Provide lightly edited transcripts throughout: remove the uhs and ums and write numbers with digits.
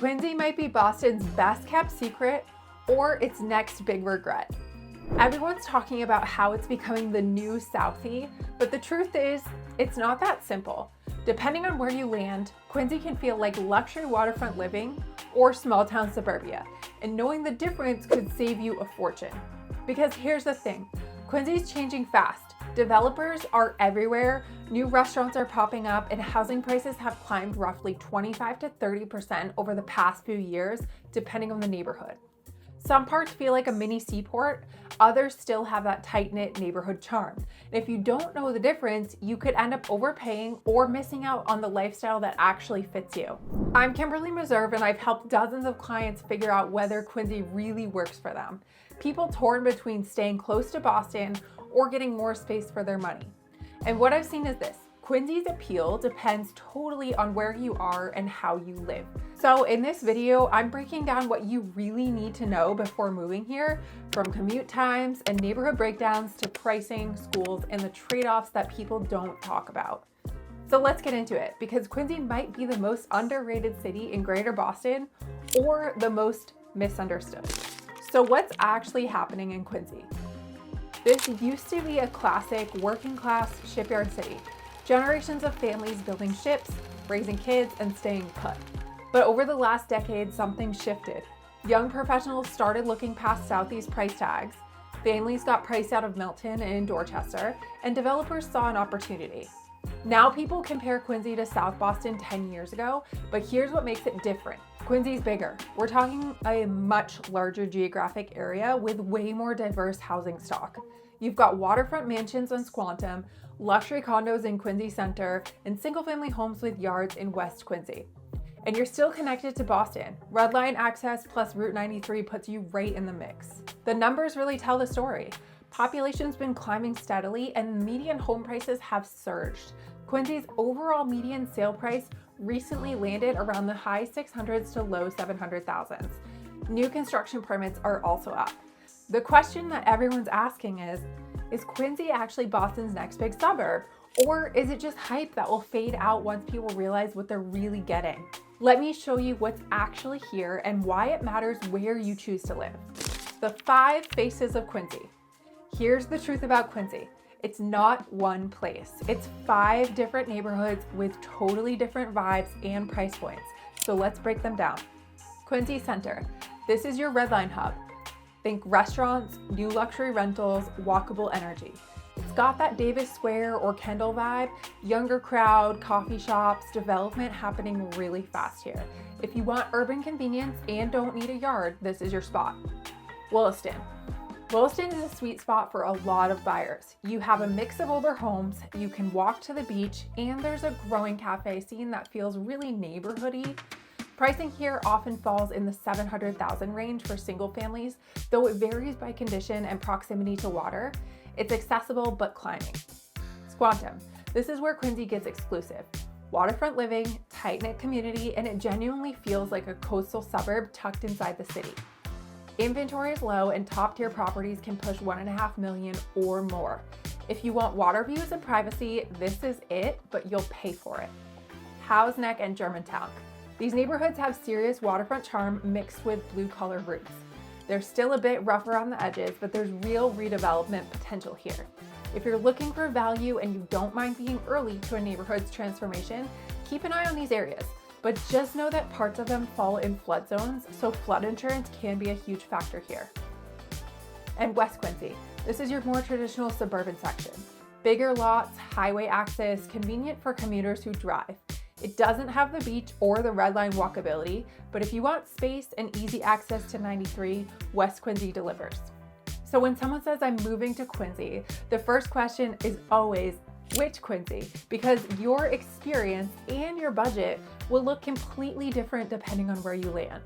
Quincy might be Boston's best kept secret or its next big regret. Everyone's talking about how it's becoming the new Southie, but the truth is, it's not that simple. Depending on where you land, Quincy can feel like luxury waterfront living or small town suburbia, and knowing the difference could save you a fortune. Because here's the thing, Quincy's changing fast. Developers are everywhere, new restaurants are popping up, and housing prices have climbed roughly 25 to 30% over the past few years, depending on the neighborhood. Some parts feel like a mini seaport, others still have that tight-knit neighborhood charm. And if you don't know the difference, you could end up overpaying or missing out on the lifestyle that actually fits you. I'm Kimberlee Meserve, and I've helped dozens of clients figure out whether Quincy really works for them. People torn between staying close to Boston or getting more space for their money. And what I've seen is this. Quincy's appeal depends totally on where you are and how you live. So in this video, I'm breaking down what you really need to know before moving here, from commute times and neighborhood breakdowns to pricing, schools, and the trade-offs that people don't talk about. So let's get into it, because Quincy might be the most underrated city in Greater Boston or the most misunderstood. So what's actually happening in Quincy? This used to be a classic working class shipyard city. Generations of families building ships, raising kids, and staying put. But over the last decade, something shifted. Young professionals started looking past Southeast price tags, families got priced out of Milton and Dorchester, and developers saw an opportunity. Now people compare Quincy to South Boston 10 years ago, but here's what makes it different. Quincy's bigger. We're talking a much larger geographic area with way more diverse housing stock. You've got waterfront mansions on Squantum, luxury condos in Quincy Center, and single-family homes with yards in West Quincy. And you're still connected to Boston. Red Line access plus Route 93 puts you right in the mix. The numbers really tell the story. Population's been climbing steadily and median home prices have surged. Quincy's overall median sale price recently landed around the high 600s to low 700,000s. New construction permits are also up. The question that everyone's asking is Quincy actually Boston's next big suburb? Or is it just hype that will fade out once people realize what they're really getting? Let me show you what's actually here and why it matters where you choose to live. The 5 faces of Quincy. Here's the truth about Quincy. It's not one place. It's 5 different neighborhoods with totally different vibes and price points. So let's break them down. Quincy Center. This is your Red Line hub. Think restaurants, new luxury rentals, walkable energy. It's got that Davis Square or Kendall vibe, younger crowd, coffee shops, development happening really fast here. If you want urban convenience and don't need a yard, this is your spot. Wollaston. Wollaston is a sweet spot for a lot of buyers. You have a mix of older homes, you can walk to the beach, and there's a growing cafe scene that feels really neighborhoody. Pricing here often falls in the $700,000 range for single families, though it varies by condition and proximity to water. It's accessible but climbing. Squantum. This is where Quincy gets exclusive. Waterfront living, tight-knit community, and it genuinely feels like a coastal suburb tucked inside the city. Inventory is low and top-tier properties can push $1.5 million or more. If you want water views and privacy, this is it, but you'll pay for it. Houghs and Germantown. These neighborhoods have serious waterfront charm mixed with blue-collar roots. They're still a bit rough around the edges, but there's real redevelopment potential here. If you're looking for value and you don't mind being early to a neighborhood's transformation, keep an eye on these areas. But just know that parts of them fall in flood zones, so flood insurance can be a huge factor here. And West Quincy. This is your more traditional suburban section. Bigger lots, highway access, convenient for commuters who drive. It doesn't have the beach or the Red Line walkability, but if you want space and easy access to 93, West Quincy delivers. So when someone says I'm moving to Quincy, the first question is always, which Quincy? Because your experience and your budget will look completely different depending on where you land.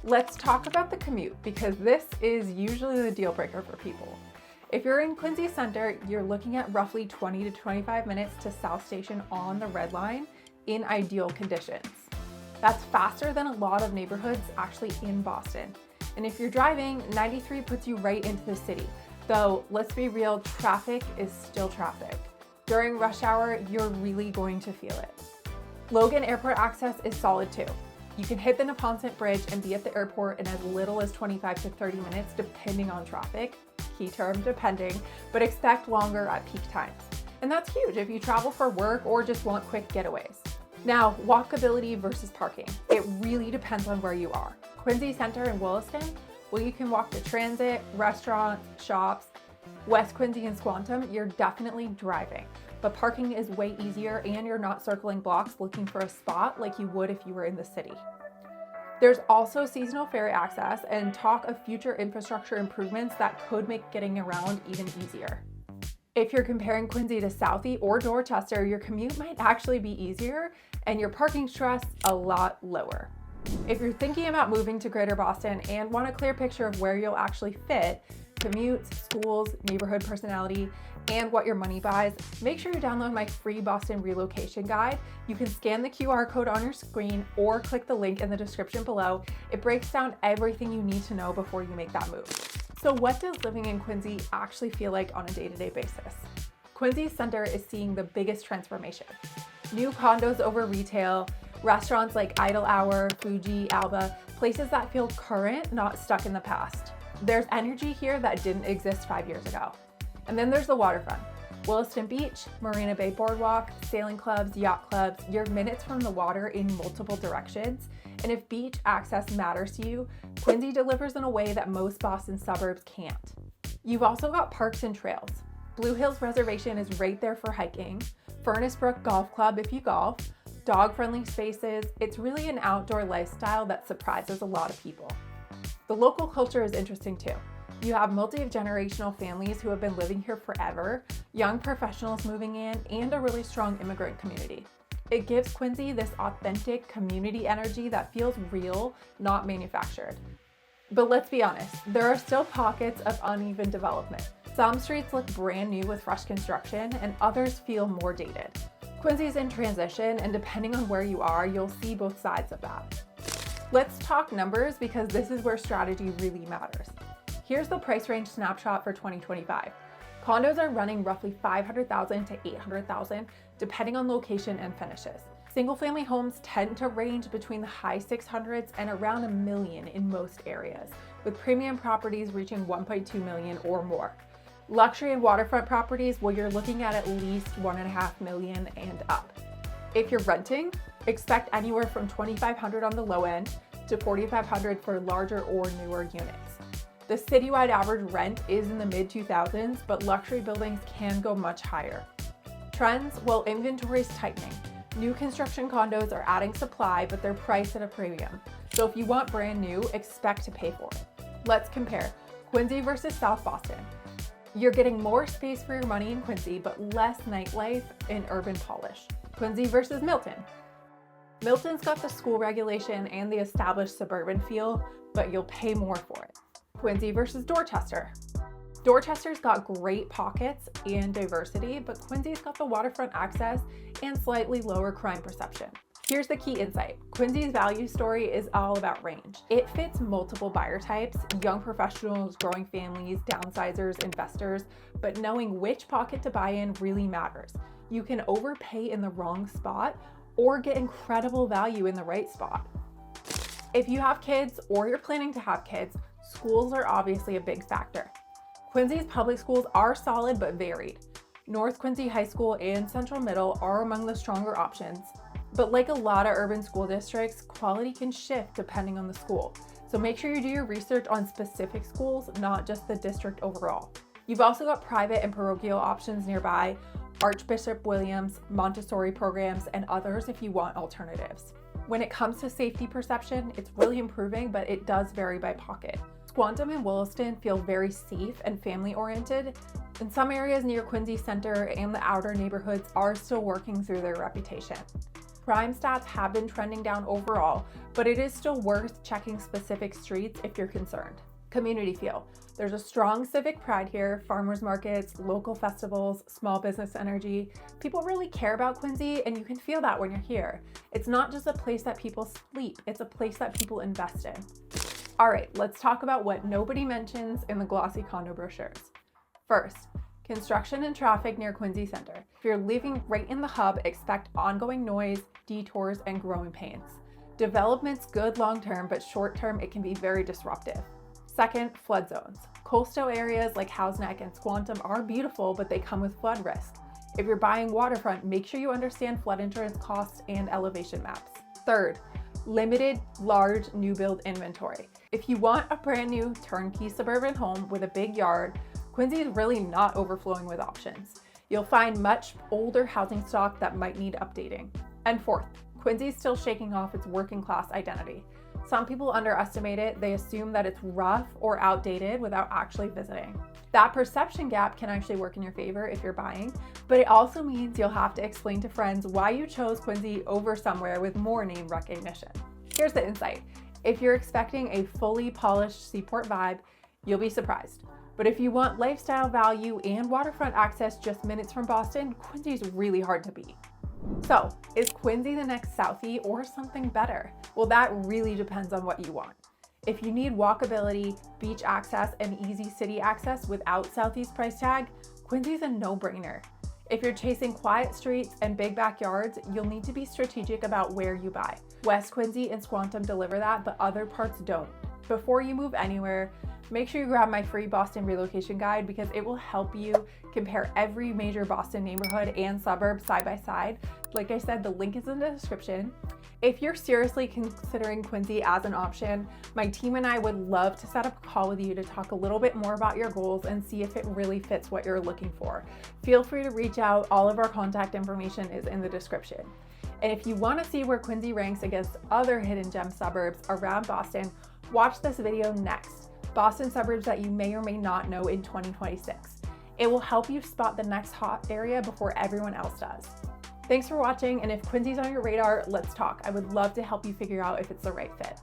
Let's talk about the commute, because this is usually the deal breaker for people. If you're in Quincy Center, you're looking at roughly 20 to 25 minutes to South Station on the Red Line in ideal conditions. That's faster than a lot of neighborhoods actually in Boston. And if you're driving, 93 puts you right into the city. Though, let's be real, traffic is still traffic. During rush hour, you're really going to feel it. Logan Airport access is solid too. You can hit the Neponset Bridge and be at the airport in as little as 25 to 30 minutes, depending on traffic. Key term, depending, but expect longer at peak times. And that's huge if you travel for work or just want quick getaways. Now, walkability versus parking. It really depends on where you are. Quincy Center in Wollaston, well, you can walk to transit, restaurants, shops. West Quincy and Squantum, you're definitely driving, but parking is way easier and you're not circling blocks looking for a spot like you would if you were in the city. There's also seasonal ferry access and talk of future infrastructure improvements that could make getting around even easier. If you're comparing Quincy to Southie or Dorchester, your commute might actually be easier and your parking stress a lot lower. If you're thinking about moving to Greater Boston and want a clear picture of where you'll actually fit, commutes, schools, neighborhood personality, and what your money buys, make sure you download my free Boston relocation guide. You can scan the QR code on your screen or click the link in the description below. It breaks down everything you need to know before you make that move. So what does living in Quincy actually feel like on a day-to-day basis? Quincy Center is seeing the biggest transformation. New condos over retail, restaurants like Idle Hour, Fuji, Alba, places that feel current, not stuck in the past. There's energy here that didn't exist 5 years ago. And then there's the waterfront. Wollaston Beach, Marina Bay Boardwalk, sailing clubs, yacht clubs, you're minutes from the water in multiple directions. And if beach access matters to you, Quincy delivers in a way that most Boston suburbs can't. You've also got parks and trails. Blue Hills Reservation is right there for hiking, Furnace Brook Golf Club if you golf, dog-friendly spaces. It's really an outdoor lifestyle that surprises a lot of people. The local culture is interesting too. You have multi-generational families who have been living here forever, young professionals moving in, and a really strong immigrant community. It gives Quincy this authentic community energy that feels real, not manufactured. But let's be honest, there are still pockets of uneven development. Some streets look brand new with fresh construction, and others feel more dated. Quincy's in transition, and depending on where you are, you'll see both sides of that. Let's talk numbers because this is where strategy really matters. Here's the price range snapshot for 2025. Condos are running roughly $500,000 to $800,000 depending on location and finishes. Single-family homes tend to range between the high 600s and around $1 million in most areas, with premium properties reaching $1.2 million or more. Luxury and waterfront properties, well, you're looking at least $1.5 million and up. If you're renting, expect anywhere from $2,500 on the low end to $4,500 for larger or newer units. The citywide average rent is in the mid-2000s, but luxury buildings can go much higher. Trends, well, inventory is tightening. New construction condos are adding supply, but they're priced at a premium. So if you want brand new, expect to pay for it. Let's compare Quincy versus South Boston. You're getting more space for your money in Quincy, but less nightlife and urban polish. Quincy versus Milton. Milton's got the school regulation and the established suburban feel, but you'll pay more for it. Quincy versus Dorchester. Dorchester's got great pockets and diversity, but Quincy's got the waterfront access and slightly lower crime perception. Here's the key insight. Quincy's value story is all about range. It fits multiple buyer types, young professionals, growing families, downsizers, investors, but knowing which pocket to buy in really matters. You can overpay in the wrong spot or get incredible value in the right spot. If you have kids or you're planning to have kids, schools are obviously a big factor. Quincy's public schools are solid but varied. North Quincy High School and Central Middle are among the stronger options. But like a lot of urban school districts, quality can shift depending on the school. So make sure you do your research on specific schools, not just the district overall. You've also got private and parochial options nearby, Archbishop Williams, Montessori programs, and others if you want alternatives. When it comes to safety perception, it's really improving, but it does vary by pocket. Squantum and Wollaston feel very safe and family-oriented, and some areas near Quincy Center and the outer neighborhoods are still working through their reputation. Crime stats have been trending down overall, but it is still worth checking specific streets if you're concerned. Community feel. There's a strong civic pride here, farmers markets, local festivals, small business energy. People really care about Quincy, and you can feel that when you're here. It's not just a place that people sleep, it's a place that people invest in. All right, let's talk about what nobody mentions in the glossy condo brochures. First, construction and traffic near Quincy Center. If you're living right in the hub, expect ongoing noise, detours, and growing pains. Development's good long-term, but short-term it can be very disruptive. Second, flood zones. Coastal areas like Houghs and Squantum are beautiful, but they come with flood risk. If you're buying waterfront, make sure you understand flood insurance costs and elevation maps. Third, limited large new build inventory. If you want a brand new turnkey suburban home with a big yard, Quincy is really not overflowing with options. You'll find much older housing stock that might need updating. And fourth, Quincy is still shaking off its working class identity. Some people underestimate it. They assume that it's rough or outdated without actually visiting. That perception gap can actually work in your favor if you're buying, but it also means you'll have to explain to friends why you chose Quincy over somewhere with more name recognition. Here's the insight. If you're expecting a fully polished seaport vibe, you'll be surprised. But if you want lifestyle value and waterfront access just minutes from Boston, Quincy's really hard to beat. So, is Quincy the next Southie or something better? Well, that really depends on what you want. If you need walkability, beach access, and easy city access without Southie's price tag, Quincy's a no-brainer. If you're chasing quiet streets and big backyards, you'll need to be strategic about where you buy. West Quincy and Squantum deliver that, but other parts don't. Before you move anywhere, make sure you grab my free Boston relocation guide because it will help you compare every major Boston neighborhood and suburb side by side. Like I said, the link is in the description. If you're seriously considering Quincy as an option, my team and I would love to set up a call with you to talk a little bit more about your goals and see if it really fits what you're looking for. Feel free to reach out. All of our contact information is in the description. And if you want to see where Quincy ranks against other hidden gem suburbs around Boston, watch this video next. Boston suburbs that you may or may not know in 2026. It will help you spot the next hot area before everyone else does. Thanks for watching, and if Quincy's on your radar, let's talk. I would love to help you figure out if it's the right fit.